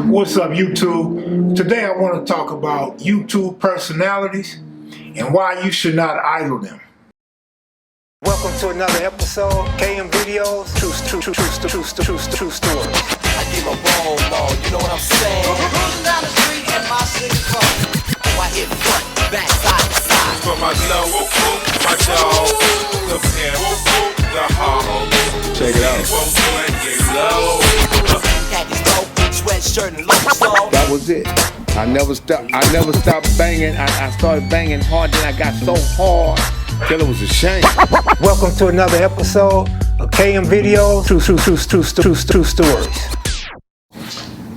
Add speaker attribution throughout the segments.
Speaker 1: What's up, YouTube? Today I want to talk about YouTube personalities and why you should not idol them. Welcome to another episode, kevmacvideos, true stories.
Speaker 2: I give a roll, you know what I'm saying? Cruising down the street in my city car. Oh, I hit front, back, side to side.
Speaker 3: For my love, my dog, the pimp, the hog.
Speaker 4: Check it out.
Speaker 2: Had this dope, sweatshirt and long soul.
Speaker 4: That was it. I never stopped banging. I started banging hard, then I got so hard till it was a shame.
Speaker 1: Welcome to another episode of kevmacvideos, true stories.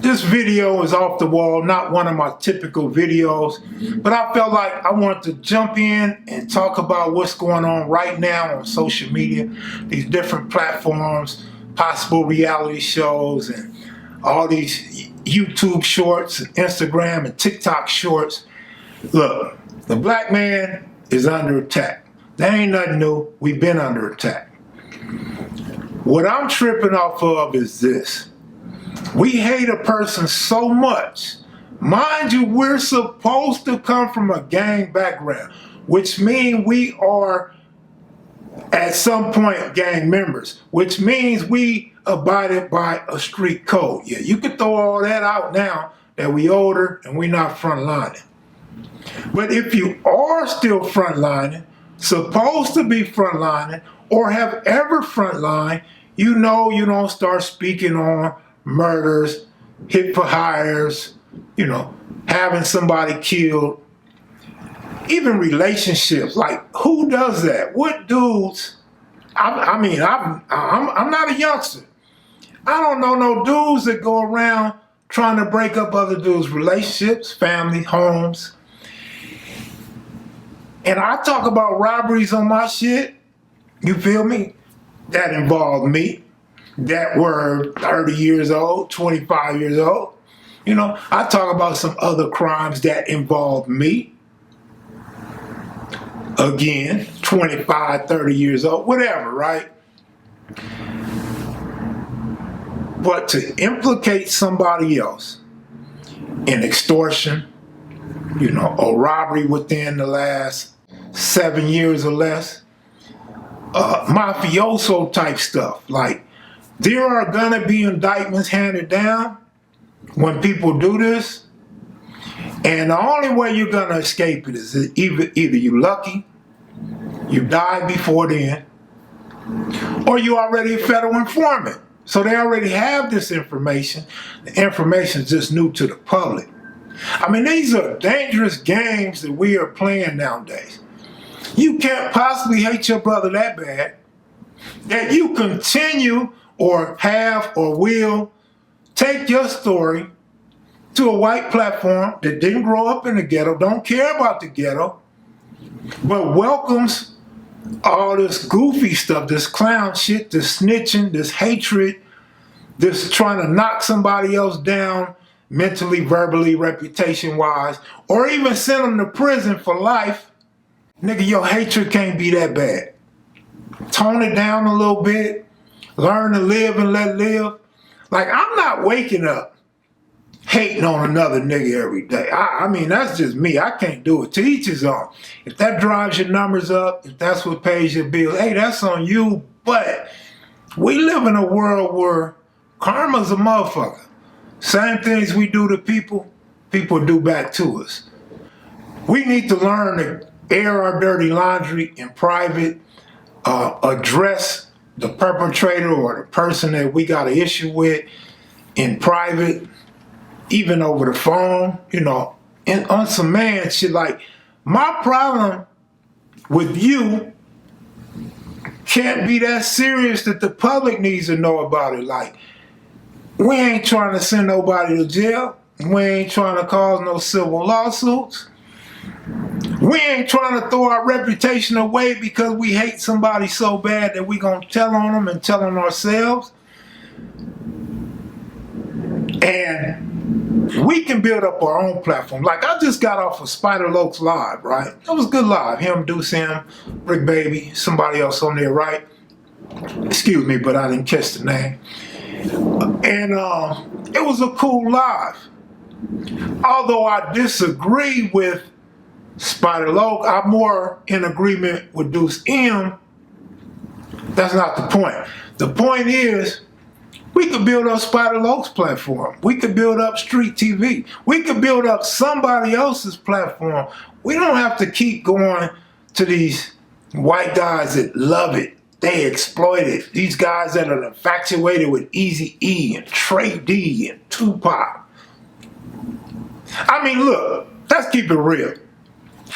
Speaker 1: This video is off the wall, not one of my typical videos, but I felt like I wanted to jump in and talk about what's going on right now on social media, these different platforms, possible reality shows, and all these YouTube shorts, Instagram and TikTok shorts. Look, the black man is under attack. That ain't nothing new. We've been under attack. What I'm tripping off of is this. We hate a person so much. Mind you, we're supposed to come from a gang background, which means we are at some point gang members, which means we abided by a street code. Yeah, you can throw all that out now that we older and we not frontlining. But if you are still frontlining, supposed to be frontlining, or have ever frontline, you know you don't start speaking on murders, hit for hires, you know, having somebody killed, even relationships. Like, who does that? What dudes? I'm not a youngster. I don't know no dudes that go around trying to break up other dudes' relationships, family, homes. And I talk about robberies on my shit, you feel me? That involved me, that were 30 years old, 25 years old. You know, I talk about some other crimes that involved me. Again, 25, 30 years old, whatever, right? But to implicate somebody else in extortion, you know, a robbery within the last 7 years or less, mafioso type stuff. Like, there are gonna be indictments handed down when people do this, and the only way you're gonna escape it is either you lucky, you die before then, or you already a federal informant. So they already have this information. The information is just new to the public. I mean, these are dangerous games that we are playing nowadays. You can't possibly hate your brother that bad that you continue or have or will take your story to a white platform that didn't grow up in the ghetto, don't care about the ghetto, but welcomes all this goofy stuff, this clown shit, this snitching, this hatred, this trying to knock somebody else down mentally, verbally, reputation-wise, or even send them to prison for life. Nigga, your hatred can't be that bad. Tone it down a little bit. Learn to live and let live. Like, I'm not waking up hating on another nigga every day. I mean, that's just me. I can't do it. To each his own. If that drives your numbers up, if that's what pays your bills, hey, that's on you. But we live in a world where karma's a motherfucker. Same things we do to people, people do back to us. We need to learn to air our dirty laundry in private, address the perpetrator or the person that we got an issue with in private, even over the phone, you know, and on some man shit. Like, my problem with you can't be that serious that the public needs to know about it. Like, we ain't trying to send nobody to jail. We ain't trying to cause no civil lawsuits. We ain't trying to throw our reputation away because we hate somebody so bad that we gonna tell on them and tell on ourselves. And we can build up our own platform. Like, I just got off of Spider Lokes Live, right? It was good live. Him, Deuce him, Brick Baby, somebody else on there, right? Excuse me, but I didn't catch the name. And it was a cool live. Although I disagree with Spider Loc, I'm more in agreement with Deuce M. That's not the point. The point is, we could build up Spider Loc's platform. We could build up Street TV. We could build up somebody else's platform. We don't have to keep going to these white guys that love it. They exploit it. These guys that are infatuated with Eazy-E and Trey D and Tupac. I mean, look, let's keep it real.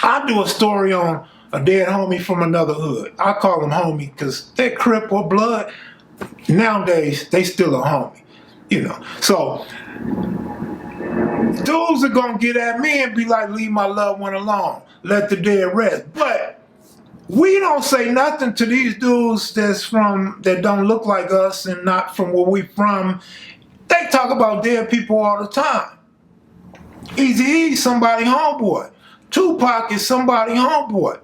Speaker 1: I do a story on a dead homie from another hood. I call him homie because they're Crip or Blood. Nowadays, they still a homie, you know. So, dudes are going to get at me and be like, leave my loved one alone. Let the dead rest. But we don't say nothing to these dudes that don't look like us and not from where we from. They talk about dead people all the time. Eazy-E somebody homeboy. Tupac is somebody homeboy.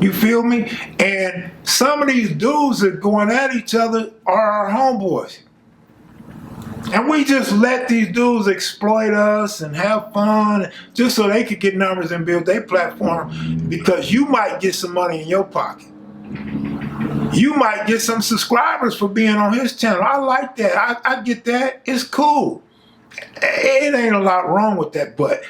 Speaker 1: You feel me? And some of these dudes that going at each other are our homeboys. And we just let these dudes exploit us and have fun just so they could get numbers and build their platform, because you might get some money in your pocket. You might get some subscribers for being on his channel. I like that. I get that. It's cool. It ain't a lot wrong with that, but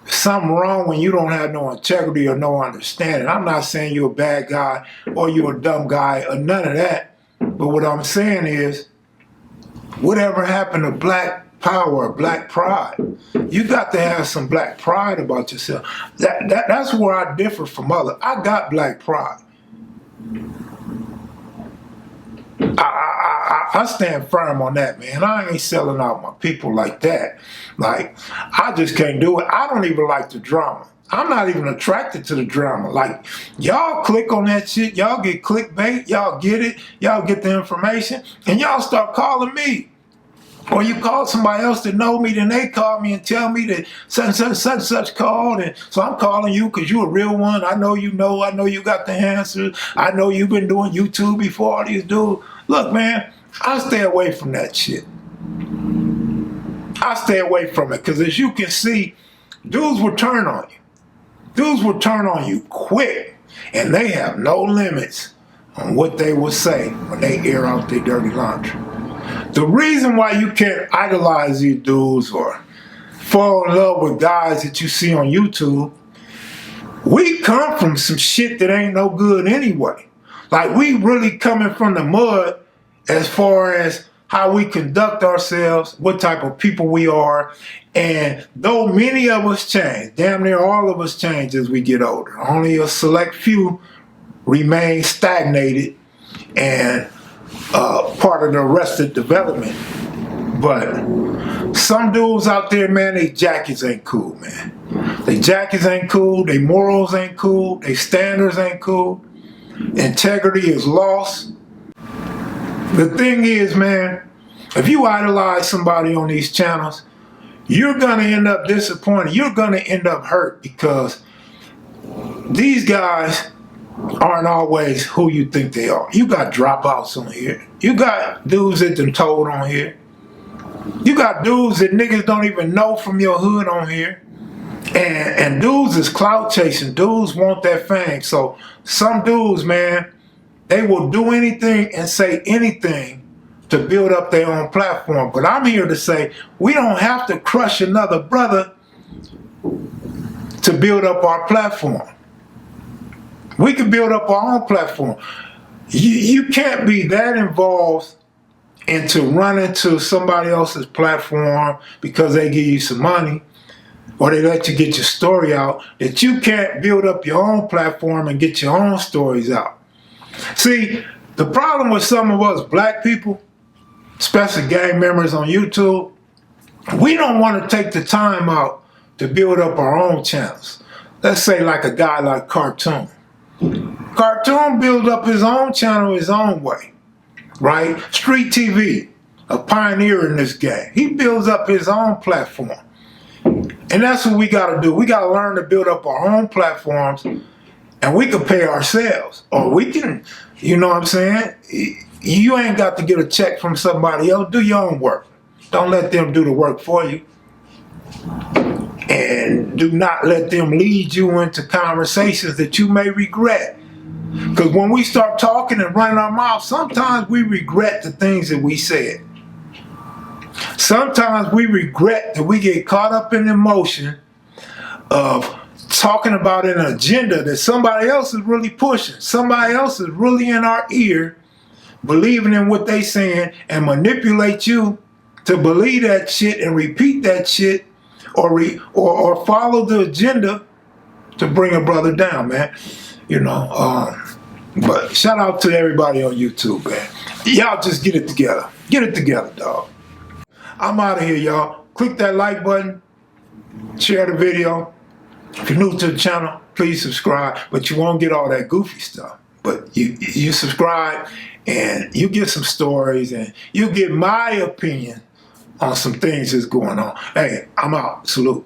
Speaker 1: something wrong when you don't have no integrity or no understanding. I'm not saying you're a bad guy or you're a dumb guy or none of that. But what I'm saying is, whatever happened to black power or black pride? You got to have some black pride about yourself. That's where I differ from others. I got black pride. I stand firm on that, man. I ain't selling out my people like that. Like, I just can't do it. I don't even like the drama. I'm not even attracted to the drama. Like, y'all click on that shit, y'all get clickbait, y'all get it, y'all get the information, and y'all start calling me. Or you call somebody else that know me, then they call me and tell me that such called, and so I'm calling you because you a real one. I know you got the answers. I know you've been doing YouTube before all these dudes. Look, man, I stay away from that shit. I stay away from it because, as you can see, dudes will turn on you. Dudes will turn on you quick, and they have no limits on what they will say when they air out their dirty laundry. The reason why you can't idolize these dudes or fall in love with guys that you see on YouTube, we come from some shit that ain't no good anyway. Like, we really coming from the mud as far as how we conduct ourselves, what type of people we are. And though many of us change, damn near all of us change as we get older. Only a select few remain stagnated and part of the arrested development. But some dudes out there, man, they jackets ain't cool, man. They jackets ain't cool, they morals ain't cool, they standards ain't cool. Integrity is lost. The thing is, man, if you idolize somebody on these channels, you're gonna end up disappointed. You're gonna end up hurt because these guys aren't always who you think they are. You got dropouts on here. You got dudes that done told on here. You got dudes that niggas don't even know from your hood on here. And dudes is clout chasing. Dudes want that fame. So some dudes, man, they will do anything and say anything to build up their own platform. But I'm here to say we don't have to crush another brother to build up our platform. We can build up our own platform. You can't be that involved into running to somebody else's platform because they give you some money or they let you get your story out, that you can't build up your own platform and get your own stories out. See, the problem with some of us black people, especially gang members on YouTube, we don't want to take the time out to build up our own channels. Let's say like a guy like Cartoon. Cartoon built up his own channel his own way, right? Street TV, a pioneer in this game. He builds up his own platform. And that's what we got to do. We got to learn to build up our own platforms, and we can pay ourselves. Or we can, you know what I'm saying? You ain't got to get a check from somebody else. Do your own work. Don't let them do the work for you. And do not let them lead you into conversations that you may regret. Because when we start talking and running our mouth, sometimes we regret the things that we said. Sometimes we regret that we get caught up in the emotion of talking about an agenda that somebody else is really pushing. Somebody else is really in our ear, believing in what they saying, and manipulate you to believe that shit and repeat that shit, or follow the agenda to bring a brother down, man. You know, but shout out to everybody on YouTube, man. Y'all just get it together. Get it together, dog. I'm out of here, y'all. Click that like button. Share the video. If you're new to the channel, please subscribe. But you won't get all that goofy stuff. But you subscribe and you get some stories and you get my opinion on some things that's going on. Hey, I'm out. Salute.